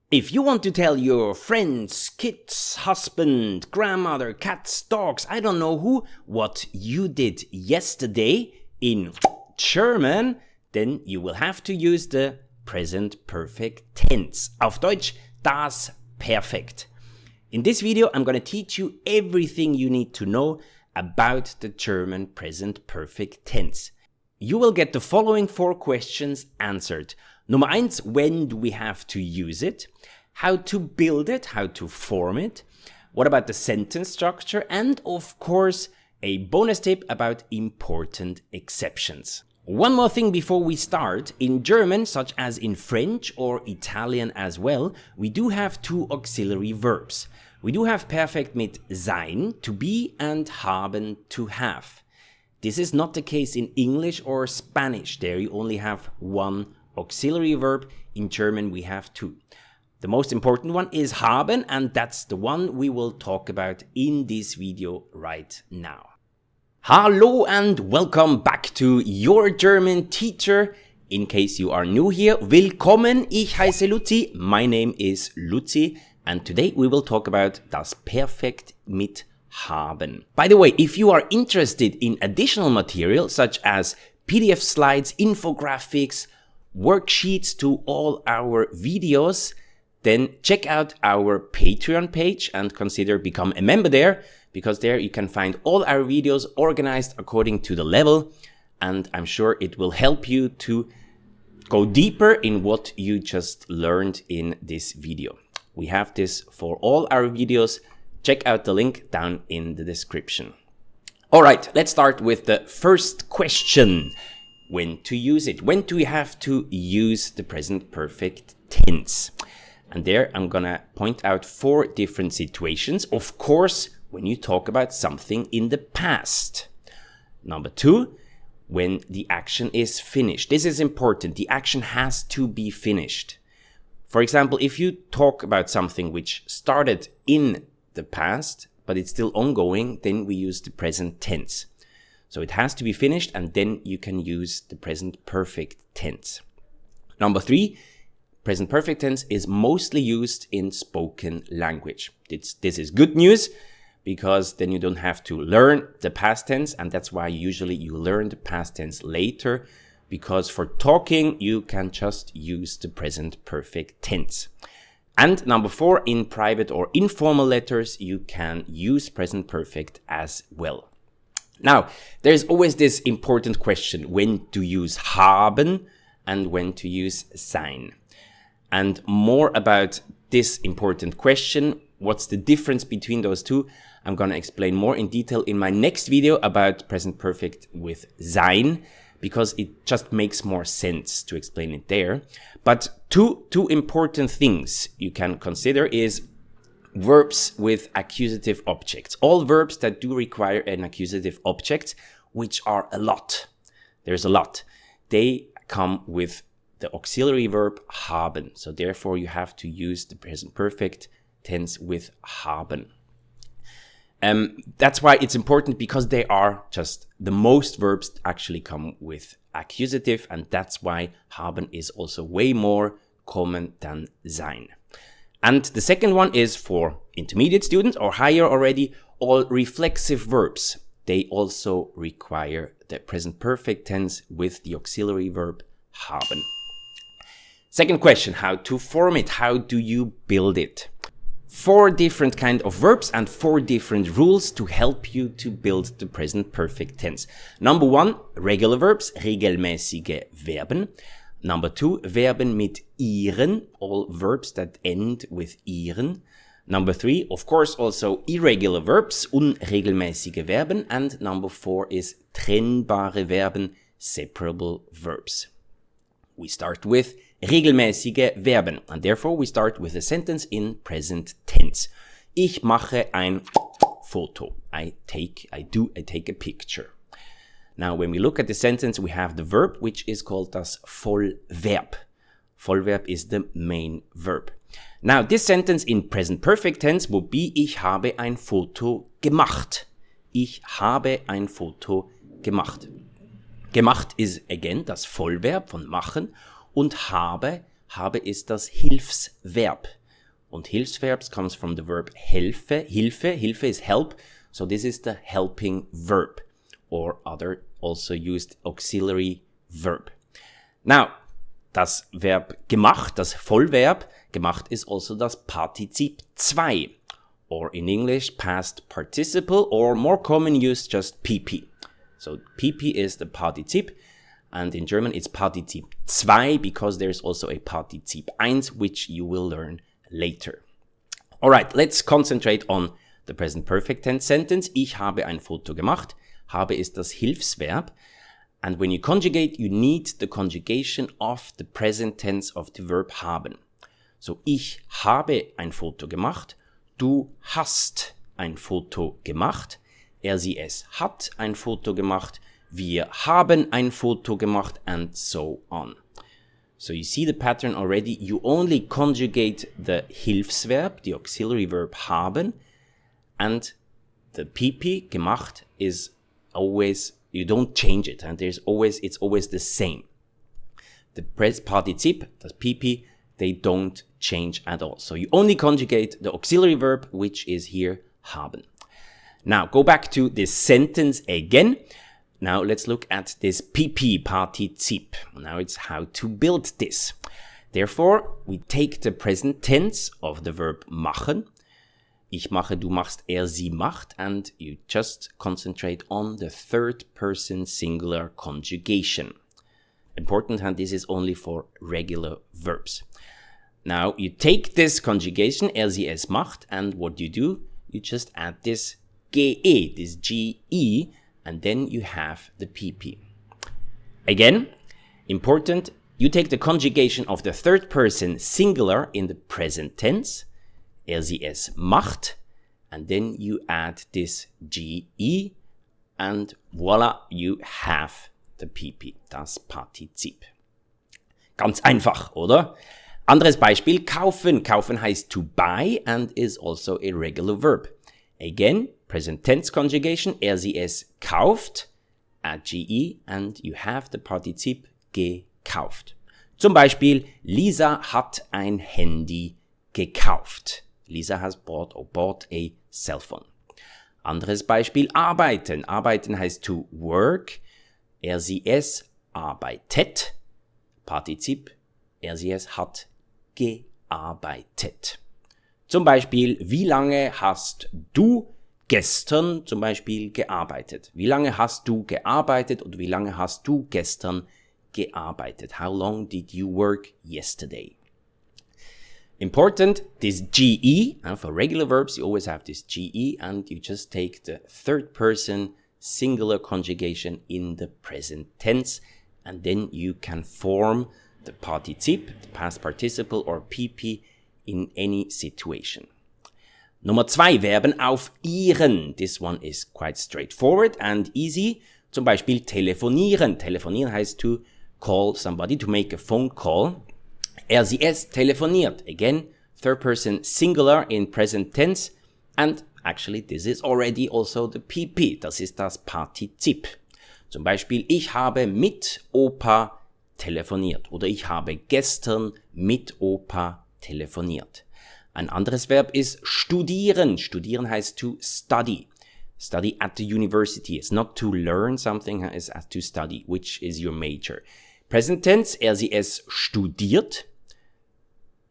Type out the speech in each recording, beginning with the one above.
If you want to tell your friends, kids, husband, grandmother, cats, dogs, I don't know who, what you did yesterday in German, then you will have to use the present perfect tense. Auf Deutsch, das Perfekt. In this video, I'm going to teach you everything you need to know about the German present perfect tense. You will get the following 4 questions answered. Nummer 1, when do we have to use it? How to build it, how to form it. What about the sentence structure? And of course, a bonus tip about important exceptions. One more thing before we start. In German, such as in French or Italian as well, we do have 2 auxiliary verbs. We do have perfect mit sein, to be, and haben, to have. This is not the case in English or Spanish. There you only have 1 auxiliary verb. In German we have 2. The most important one is haben, and that's the one we will talk about in this video right now. Hallo and welcome back to your German teacher. In case you are new here, willkommen, ich heiße Luzi, my name is Luzi, and today we will talk about das Perfekt mit haben. By the way, if you are interested in additional material such as PDF slides, infographics, worksheets to all our videos, then check out our Patreon page and consider become a member there, because there you can find all our videos organized according to the level, and I'm sure it will help you to go deeper in what you just learned in this video. We have this for all our videos. Check out the link down in the description. All right, let's start with the first question. When to use it? When do we have to use the present perfect tense? And there I'm gonna point out 4 different situations. Of course, when you talk about something in the past. Number 2, when the action is finished. This is important. The action has to be finished. For example, if you talk about something which started in the past, but it's still ongoing, then we use the present tense. So it has to be finished, and then you can use the present perfect tense. Number 3, present perfect tense is mostly used in spoken language. This is good news, because then you don't have to learn the past tense, and that's why usually you learn the past tense later, because for talking you can just use the present perfect tense. And number 4, in private or informal letters, you can use present perfect as well. Now, there's always this important question, when to use haben and when to use sein. And more about this important question, what's the difference between those two, I'm going to explain more in detail in my next video about present perfect with sein, because it just makes more sense to explain it there. But two important things you can consider is verbs with accusative objects. All verbs that do require an accusative object, which are a lot. There's a lot. They come with the auxiliary verb haben. So therefore you have to use the present perfect tense with haben. That's why it's important, because they are just the most verbs actually come with accusative, and that's why haben is also way more common than sein. And the second one is for intermediate students or higher already, all reflexive verbs. They also require the present perfect tense with the auxiliary verb haben. Second question, how to form it? How do you build it? 4 different kind of verbs and 4 different rules to help you to build the present perfect tense. Number 1, regular verbs, regelmäßige Verben. Number 2, Verben mit ihren, all verbs that end with ihren. Number 3, of course, also irregular verbs, unregelmäßige Verben. And number 4 is trennbare Verben, separable verbs. We start with regelmäßige Verben, and therefore we start with a sentence in present tense. Ich mache ein Foto. I take a picture. Now, when we look at the sentence, we have the verb, which is called das Vollverb. Vollverb is the main verb. Now, this sentence in present perfect tense would be ich habe ein Foto gemacht. Ich habe ein Foto gemacht. Gemacht is again das Vollverb von machen, und habe Habe ist das Hilfsverb. Und Hilfsverbs comes from the verb helfe. Hilfe is help. So this is the helping verb. Or other also used auxiliary verb. Now, das Verb gemacht, das Vollverb, gemacht ist also das Partizip 2. Or in English, past participle, or more common use, just PP. So PP is the Partizip, and in German it's Partizip 2, because there's also a Partizip 1, which you will learn later. Alright, let's concentrate on the present perfect tense sentence. Ich habe ein Foto gemacht. Habe ist das Hilfsverb. And when you conjugate, you need the conjugation of the present tense of the verb haben. So, ich habe ein Foto gemacht. Du hast ein Foto gemacht. Er, sie, es hat ein Foto gemacht. Wir haben ein Foto gemacht, and so on. So you see the pattern already. You only conjugate the Hilfsverb, the auxiliary verb haben, and the PP, gemacht, is always, you don't change it, and it's always the same. The pres partizip, the PP, they don't change at all. So you only conjugate the auxiliary verb, which is here haben. Now go back to this sentence again. Now let's look at this PP, Partizip. Now it's how to build this. Therefore, we take the present tense of the verb machen. Ich mache, du machst, er, sie macht, and you just concentrate on the third person singular conjugation. Important, and this is only for regular verbs. Now you take this conjugation, er, sie, es macht, and what do? You just add this ge, this ge, and then you have the PP. Again, important, you take the conjugation of the third person singular in the present tense, er, sie, es macht, and then you add this ge, and voila, you have the PP, das Partizip. Ganz einfach, oder? Anderes Beispiel, kaufen. Kaufen heißt to buy and is also a regular verb. Again, present tense conjugation, er, sie, es kauft, add ge, and you have the Partizip gekauft. Zum Beispiel, Lisa hat ein Handy gekauft. Lisa has bought a cell phone. Anderes Beispiel, arbeiten. Arbeiten heißt to work, er, sie, es arbeitet. Partizip, er, sie, es hat gearbeitet. Zum Beispiel, wie lange hast du gestern zum Beispiel gearbeitet? Wie lange hast du gearbeitet oder wie lange hast du gestern gearbeitet? How long did you work yesterday? Important, this ge, for regular verbs you always have this ge, and you just take the third person singular conjugation in the present tense, and then you can form the Partizip, the past participle or PP in any situation. Nummer 2, Verben auf ihren. This one is quite straightforward and easy. Zum Beispiel telefonieren. Telefonieren heißt to call somebody, to make a phone call. Er, sie, es telefoniert. Again, third person singular in present tense. And actually, this is already also the PP. Das ist das Partizip. Zum Beispiel, ich habe mit Opa telefoniert. Oder ich habe gestern mit Opa telefoniert. Ein anderes Verb ist studieren. Studieren heißt to study. Study at the university. It's not to learn something, it's to study, which is your major. Present tense, er, sie, es studiert.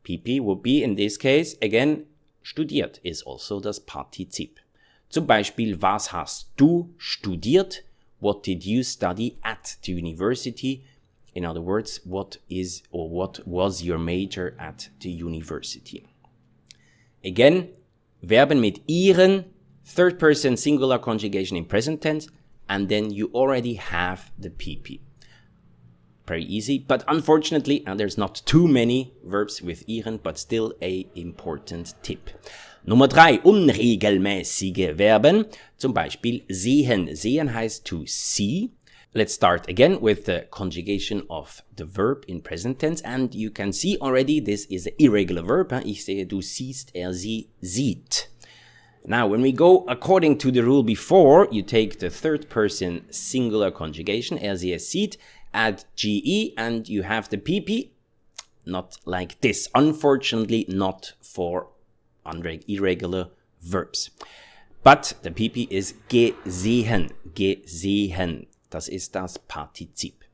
PP will be, in this case, again, studiert is also das Partizip. Zum Beispiel, was hast du studiert? What did you study at the university? In other words, what was your major at the university? Again, Verben mit ihren, third person singular conjugation in present tense, and then you already have the PP. Very easy, but unfortunately, there's not too many verbs with ihren, but still a important tip. Nummer 3, unregelmäßige Verben, zum Beispiel sehen. Sehen heißt to see. Let's start again with the conjugation of the verb in present tense, and you can see already this is an irregular verb. Ich sehe, du siehst, er, sie sieht. Now, when we go according to the rule before, you take the third person singular conjugation, er, sie, es sieht, add ge, and you have the PP. not like this. Unfortunately, not for irregular verbs. But the PP is gesehen, gesehen. Das ist das Partizip.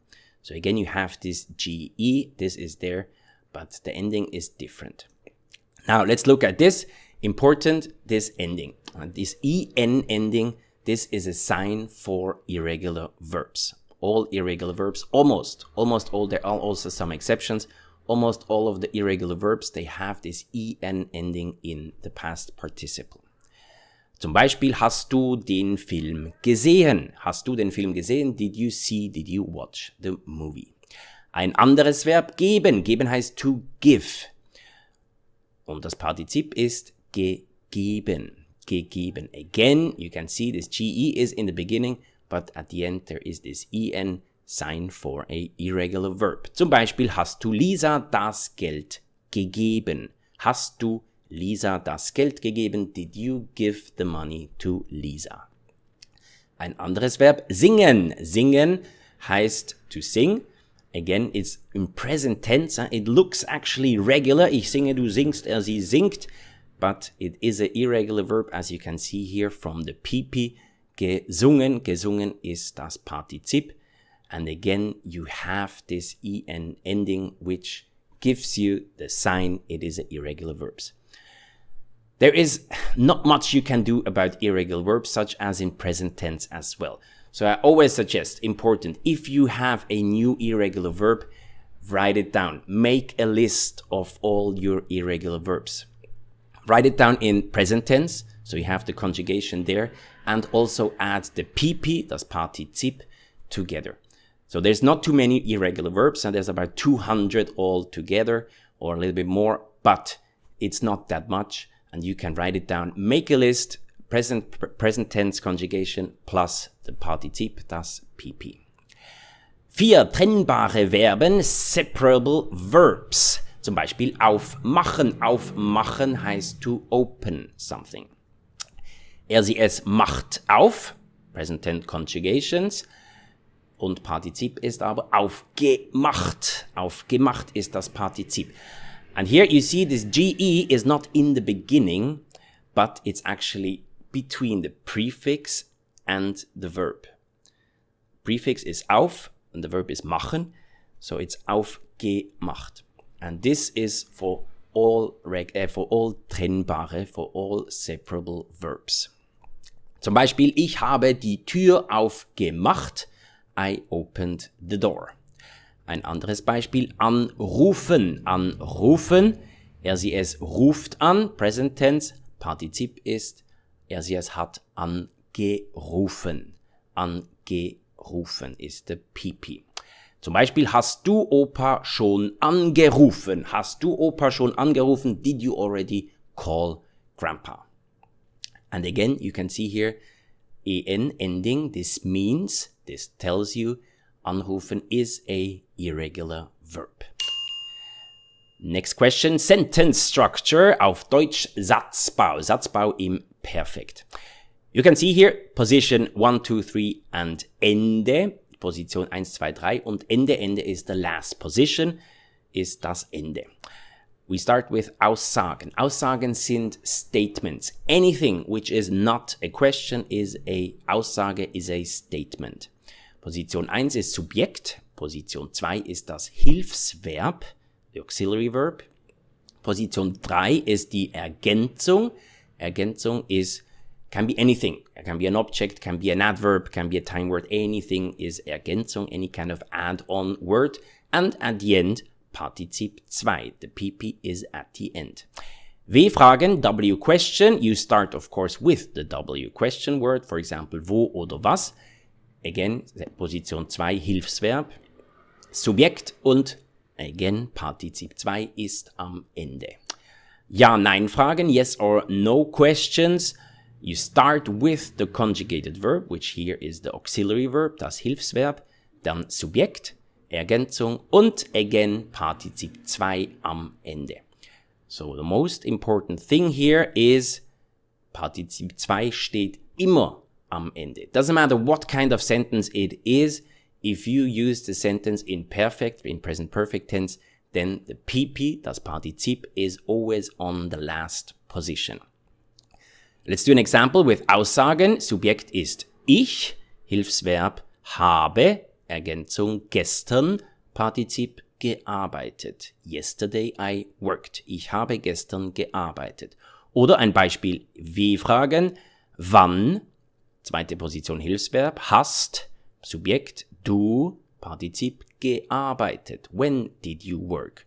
So again, you have this GE, this is there, but the ending is different. Now, let's look at this. Important, this ending. This EN ending, this is a sign for irregular verbs. All irregular verbs, almost all, there are also some exceptions. Almost all of the irregular verbs, they have this EN ending in the past participle. Zum Beispiel, hast du den Film gesehen? Hast du den Film gesehen? Did you see, did you watch the movie? Ein anderes Verb, geben. Geben heißt to give. Und das Partizip ist gegeben. Gegeben. Again, you can see this GE is in the beginning, but at the end there is this EN sign for a irregular verb. Zum Beispiel, hast du Lisa das Geld gegeben? Hast du Lisa das Geld gegeben? Did you give the money to Lisa? Ein anderes Verb, singen. Singen heißt to sing. Again, it's in present tense. It looks actually regular. Ich singe, du singst, sie singt. But it is an irregular verb, as you can see here from the PP. Gesungen. Gesungen ist das Partizip. And again, you have this EN ending, which gives you the sign it is an irregular verbs. There is not much you can do about irregular verbs, such as in present tense as well. So I always suggest, important, if you have a new irregular verb, write it down. Make a list of all your irregular verbs. Write it down in present tense, so you have the conjugation there, and also add the PP, das Partizip, together. So there's not too many irregular verbs, and there's about 200 all together, or a little bit more, but it's not that much, and you can write it down. Make a list, present tense conjugation plus the Partizip, das PP. 4 trennbare Verben, separable verbs. Zum Beispiel aufmachen. Aufmachen heißt to open something. Er, sie, es macht auf, present tense conjugations. Und Partizip ist aber aufgemacht. Aufgemacht ist das Partizip. And here you see this GE is not in the beginning, but it's actually between the prefix and the verb. Prefix is auf, and the verb is machen, so it's aufgemacht. And this is for all trennbare, for all separable verbs. Zum Beispiel, ich habe die Tür aufgemacht. I opened the door. Ein anderes Beispiel, anrufen. Anrufen, er, sie, es ruft an, present tense, Partizip ist, er, sie, es hat angerufen. Angerufen ist der PP. Zum Beispiel, hast du Opa schon angerufen? Hast du Opa schon angerufen? Did you already call Grandpa? And again, you can see here, en ending, this means, this tells you, anrufen is a irregular verb. Next question, sentence structure, auf Deutsch Satzbau, Satzbau im Perfekt. You can see here, position 1, 2, 3 and Ende. Position 1, 2, 3 und Ende. Ende is the last position, ist das Ende. We start with Aussagen. Aussagen sind statements. Anything which is not a question is a Aussage, is a statement. Position 1 ist Subjekt. Position 2 ist das Hilfsverb, the auxiliary verb. Position 3 ist die Ergänzung. Ergänzung is can be anything. It can be an object, can be an adverb, can be a time word. Anything is Ergänzung, any kind of add-on word. And at the end, Partizip 2. The PP is at the end. W-Fragen, W question. You start, of course, with the W question word. For example, wo oder was. Again, Position 2, Hilfsverb. Subjekt und, again, Partizip 2 ist am Ende. Ja-Nein-Fragen, yes or no questions. You start with the conjugated verb, which here is the auxiliary verb, das Hilfsverb, dann Subjekt, Ergänzung und again Partizip 2 am Ende. So the most important thing here is Partizip 2 steht immer am Ende. Doesn't matter what kind of sentence it is, if you use the sentence in perfect, in present perfect tense, then the PP, das Partizip, is always on the last position. Let's do an example with Aussagen. Subjekt ist ich, Hilfsverb habe, Ergänzung gestern, Partizip gearbeitet. Yesterday I worked. Ich habe gestern gearbeitet. Oder ein Beispiel W-Fragen. Wann, zweite Position Hilfsverb, hast, Subjekt, du, Partizip, gearbeitet. When did you work?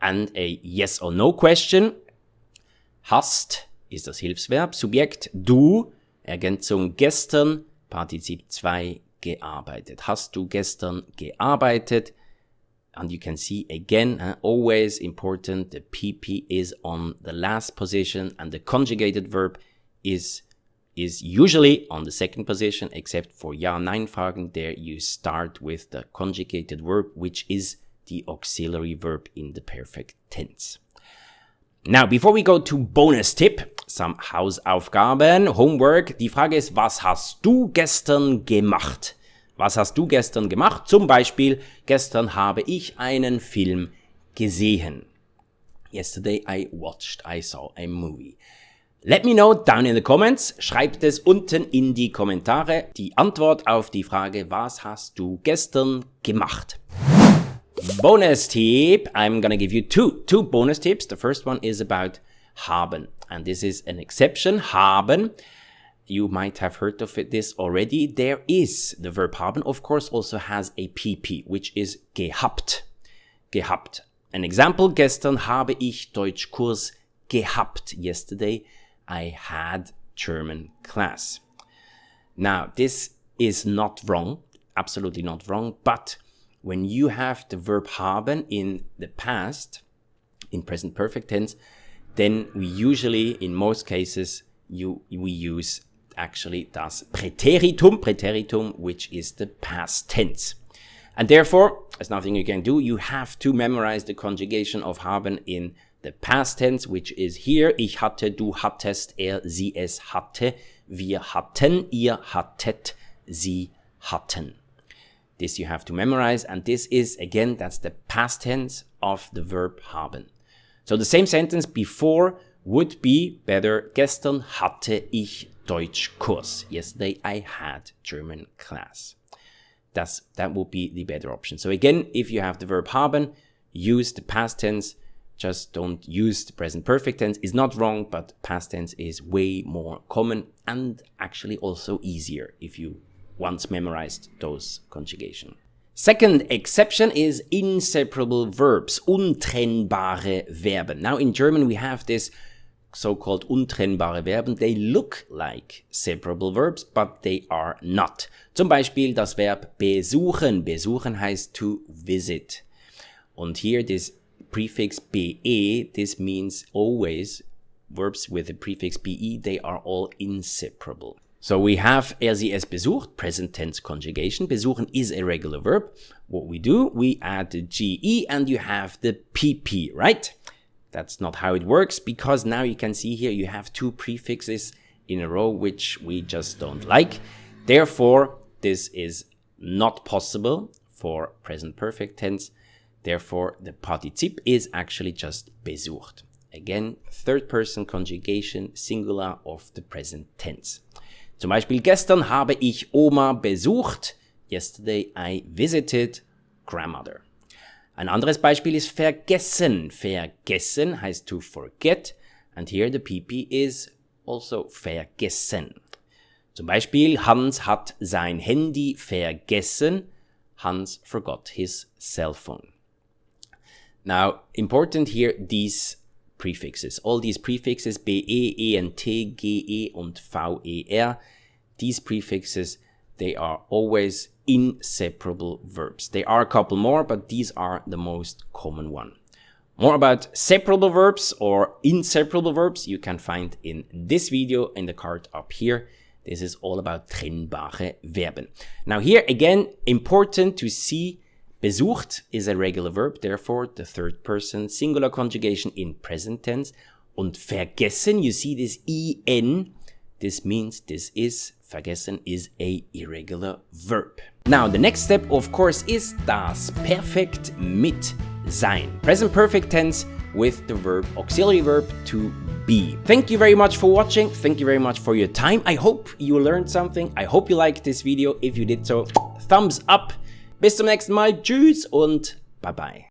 And a yes or no question. Hast ist das Hilfsverb, Subjekt, du, Ergänzung gestern, Partizip 2, gearbeitet. Hast du gestern gearbeitet? And you can see again, always important, the PP is on the last position and the conjugated verb is usually on the second position, except for Ja-Nein-Fragen. There you start with the conjugated verb, which is the auxiliary verb in the perfect tense. Now, before we go to bonus tip, some Hausaufgaben, Homework. Die Frage ist, was hast du gestern gemacht? Was hast du gestern gemacht? Zum Beispiel, gestern habe ich einen Film gesehen. Yesterday I saw a movie. Let me know down in the comments. Schreibt es unten in die Kommentare die Antwort auf die Frage, was hast du gestern gemacht? Bonus tip. I'm gonna give you two bonus tips. The first one is about haben. And this is an exception. Haben. You might have heard of this already. There is the verb haben, of course, also has a PP, which is gehabt. Gehabt. An example, gestern habe ich Deutschkurs gehabt. Yesterday I had German class. Now, this is not wrong, absolutely not wrong, but when you have the verb haben in the past, in present perfect tense, then we usually, in most cases, we use actually das Präteritum, which is the past tense. And therefore, there's nothing you can do. You have to memorize the conjugation of haben in the past tense, which is here. Ich hatte, du hattest, er, sie, es hatte, wir hatten, ihr hattet, sie hatten. This you have to memorize, and this is, again, that's the past tense of the verb haben. So the same sentence before would be better, gestern hatte ich Deutschkurs. Yesterday I had German class. That would be the better option. So again, if you have the verb haben, use the past tense. Just don't use the present perfect tense. It's not wrong, but past tense is way more common and actually also easier if you once memorized those conjugation. Second exception is inseparable verbs, untrennbare Verben. Now in German we have this so-called untrennbare Verben. They look like separable verbs, but they are not. Zum Beispiel das Verb besuchen. Besuchen heißt to visit. Und hier this prefix be, this means always verbs with the prefix be, they are all inseparable. So we have sie es besucht, present tense conjugation. Besuchen is a regular verb. What we do, we add the ge and you have the pp, right? That's not how it works, because now you can see here you have two prefixes in a row, which we just don't like. Therefore, this is not possible for present perfect tense. Therefore, the Partizip is actually just besucht. Again, third person conjugation, singular of the present tense. Zum Beispiel, gestern habe ich Oma besucht. Yesterday I visited grandmother. Ein anderes Beispiel ist vergessen. Vergessen heißt to forget. And here the PP is also vergessen. Zum Beispiel, Hans hat sein Handy vergessen. Hans forgot his cell phone. Now, important here, these prefixes. All these prefixes, BE, ENT, GE und VER, these prefixes, they are always inseparable verbs. There are a couple more, but these are the most common one. More about separable verbs or inseparable verbs you can find in this video in the card up here. This is all about trennbare Verben. Now here again, important to see, besucht is a regular verb, therefore the third person singular conjugation in present tense. Und vergessen, you see this en, this means this is, vergessen is a irregular verb. Now the next step of course is das Perfekt mit sein. Present perfect tense with the verb, auxiliary verb to be. Thank you very much for watching. Thank you very much for your time. I hope you learned something. I hope you liked this video. If you did so, thumbs up. Bis zum nächsten Mal. Tschüss und bye bye.